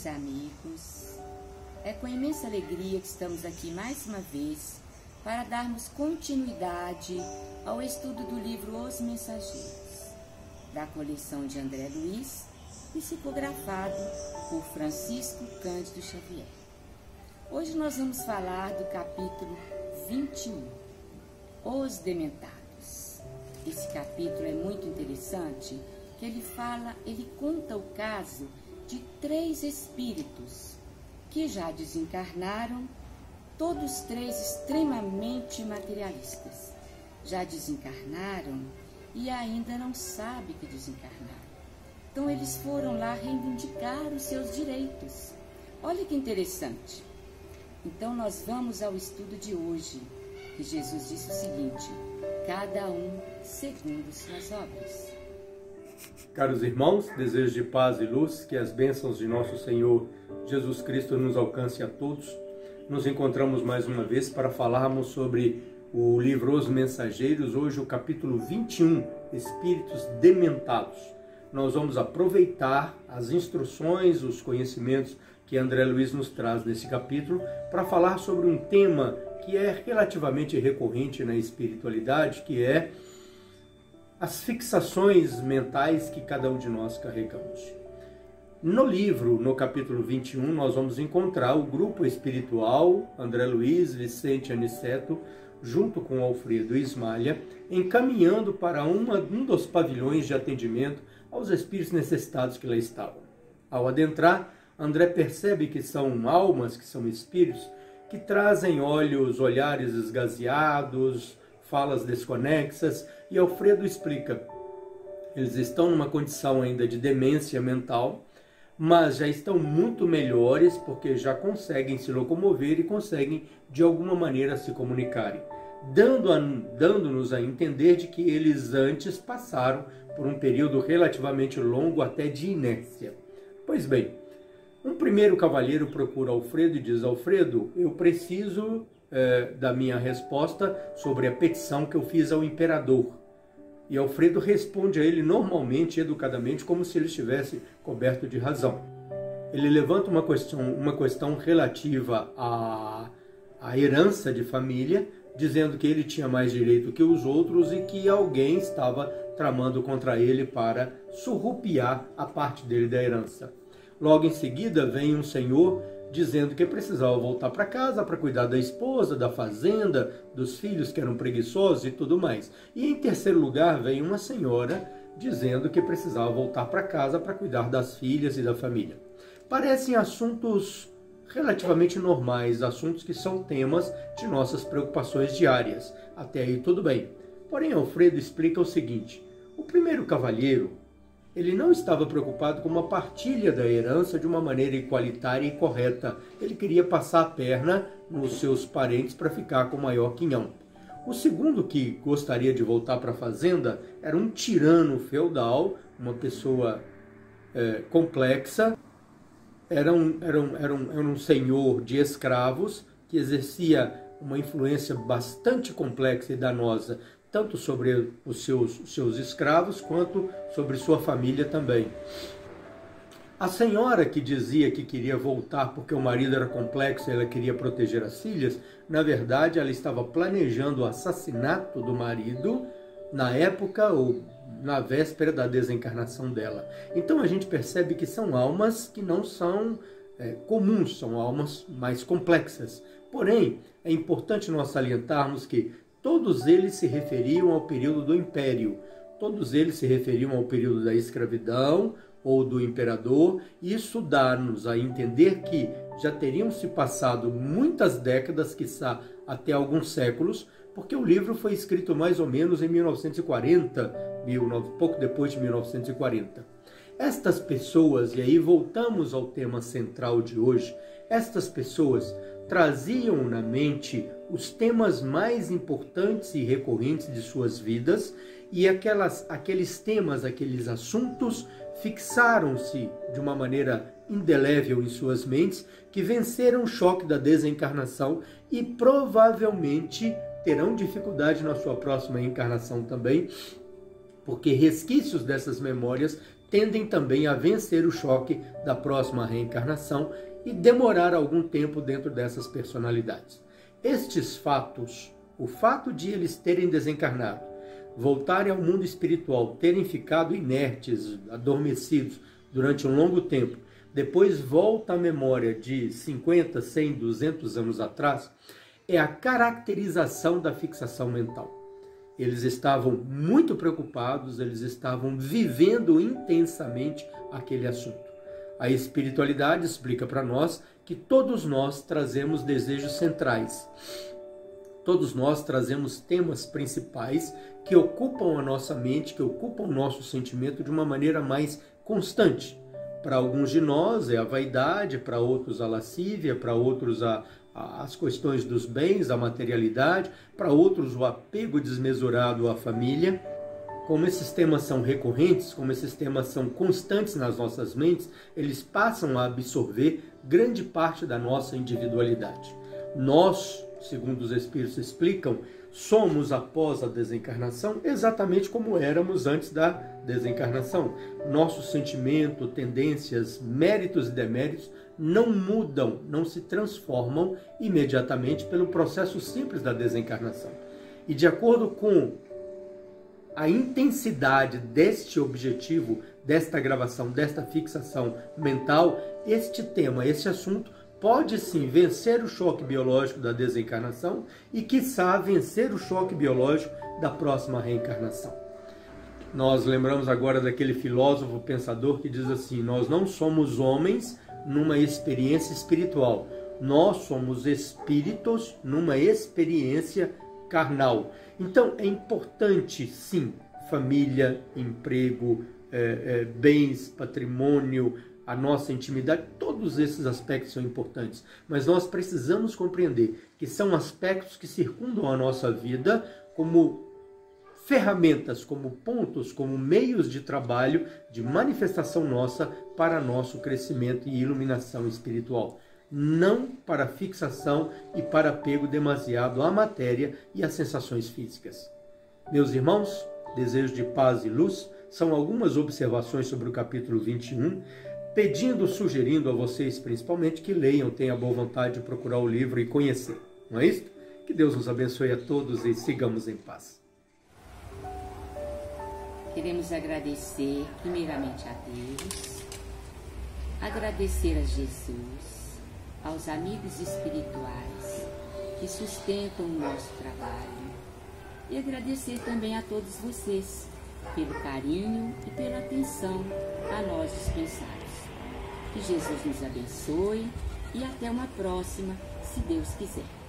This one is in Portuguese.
irmãos e amigos, é com imensa alegria que estamos aqui mais uma vez para darmos continuidade ao estudo do livro Os Mensageiros, da coleção de André Luiz, psicografado por Francisco Cândido Xavier. Hoje nós vamos falar do capítulo 21, Os Dementados. Esse capítulo é muito interessante, que ele conta o caso de 3 espíritos que já desencarnaram, todos 3 extremamente materialistas. Já desencarnaram e ainda não sabem que desencarnaram. Então eles foram lá reivindicar os seus direitos. Olha que interessante. Então nós vamos ao estudo de hoje, que Jesus disse o seguinte: cada um segundo suas obras. Caros irmãos, desejo de paz e luz, que as bênçãos de nosso Senhor Jesus Cristo nos alcance a todos. Nos encontramos mais uma vez para falarmos sobre o livro Os Mensageiros, hoje o capítulo 21, Espíritos Dementados. Nós vamos aproveitar as instruções, os conhecimentos que André Luiz nos traz nesse capítulo para falar sobre um tema que é relativamente recorrente na espiritualidade, que é as fixações mentais que cada um de nós carregamos. No livro, no capítulo 21, nós vamos encontrar o grupo espiritual, André Luiz, Vicente Aniceto, junto com Alfredo Ismalha, encaminhando para um dos pavilhões de atendimento aos espíritos necessitados que lá estavam. Ao adentrar, André percebe que são almas, que são espíritos, que trazem olhares esgazeados, falas desconexas, e Alfredo explica. Eles estão numa condição ainda de demência mental, mas já estão muito melhores porque já conseguem se locomover e conseguem de alguma maneira se comunicarem, dando-nos a entender de que eles antes passaram por um período relativamente longo até de inércia. Pois bem, um primeiro cavalheiro procura Alfredo e diz: Alfredo, eu preciso da minha resposta sobre a petição que eu fiz ao imperador. E Alfredo responde a ele normalmente, educadamente, como se ele estivesse coberto de razão. Ele levanta uma questão relativa à herança de família, dizendo que ele tinha mais direito que os outros e que alguém estava tramando contra ele para surrupiar a parte dele da herança. Logo em seguida vem um senhor dizendo que precisava voltar para casa para cuidar da esposa, da fazenda, dos filhos que eram preguiçosos e tudo mais. E em terceiro lugar vem uma senhora dizendo que precisava voltar para casa para cuidar das filhas e da família. Parecem assuntos relativamente normais, assuntos que são temas de nossas preocupações diárias. Até aí tudo bem. Porém, Alfredo explica o seguinte: o primeiro cavalheiro, ele não estava preocupado com uma partilha da herança de uma maneira igualitária e correta. Ele queria passar a perna nos seus parentes para ficar com o maior quinhão. O segundo, que gostaria de voltar para a fazenda, era um tirano feudal, uma pessoa complexa. Era um senhor de escravos que exercia uma influência bastante complexa e danosa, tanto sobre os seus escravos, quanto sobre sua família também. A senhora que dizia que queria voltar porque o marido era complexo e ela queria proteger as filhas, na verdade ela estava planejando o assassinato do marido na época ou na véspera da desencarnação dela. Então a gente percebe que são almas que não são comuns, são almas mais complexas. Porém, é importante nós salientarmos que todos eles se referiam ao período do Império, todos eles se referiam ao período da escravidão ou do imperador. Isso dá-nos a entender que já teriam se passado muitas décadas, quiçá até alguns séculos, porque o livro foi escrito mais ou menos em 1940, pouco depois de 1940. Estas pessoas, e aí voltamos ao tema central de hoje, estas pessoas traziam na mente os temas mais importantes e recorrentes de suas vidas, e aqueles temas, aqueles assuntos fixaram-se de uma maneira indelével em suas mentes, que venceram o choque da desencarnação e provavelmente terão dificuldade na sua próxima encarnação também, porque resquícios dessas memórias tendem também a vencer o choque da próxima reencarnação e demorar algum tempo dentro dessas personalidades. Estes fatos, o fato de eles terem desencarnado, voltarem ao mundo espiritual, terem ficado inertes, adormecidos durante um longo tempo, depois volta à memória de 50, 100, 200 anos atrás, é a caracterização da fixação mental. Eles estavam muito preocupados, eles estavam vivendo intensamente aquele assunto. A espiritualidade explica para nós que todos nós trazemos desejos centrais. Todos nós trazemos temas principais que ocupam a nossa mente, que ocupam o nosso sentimento de uma maneira mais constante. Para alguns de nós é a vaidade, para outros a lascívia, para outros as questões dos bens, a materialidade, para outros o apego desmesurado à família. Como esses temas são recorrentes, como esses temas são constantes nas nossas mentes, eles passam a absorver grande parte da nossa individualidade. Nós, segundo os Espíritos explicam, somos após a desencarnação exatamente como éramos antes da desencarnação. Nosso sentimento, tendências, méritos e deméritos não mudam, não se transformam imediatamente pelo processo simples da desencarnação. E de acordo com a intensidade deste objetivo, desta gravação, desta fixação mental, este tema, este assunto, pode sim vencer o choque biológico da desencarnação e, quiçá, vencer o choque biológico da próxima reencarnação. Nós lembramos agora daquele filósofo pensador que diz assim: nós não somos homens numa experiência espiritual, nós somos espíritos numa experiência carnal. Então é importante, sim, família, emprego, bens, patrimônio, a nossa intimidade, todos esses aspectos são importantes, mas nós precisamos compreender que são aspectos que circundam a nossa vida como ferramentas, como pontos, como meios de trabalho, de manifestação nossa para nosso crescimento e iluminação espiritual, não para fixação e para apego demasiado à matéria e às sensações físicas. Meus irmãos, desejo de paz e luz são algumas observações sobre o capítulo 21, pedindo, sugerindo a vocês principalmente que leiam, tenham a boa vontade de procurar o livro e conhecer. Não é isso? Que Deus nos abençoe a todos e sigamos em paz. Queremos agradecer primeiramente a Deus, agradecer a Jesus, aos amigos espirituais que sustentam o nosso trabalho e agradecer também a todos vocês pelo carinho e pela atenção a nós dispensados. Que Jesus nos abençoe e até uma próxima, se Deus quiser.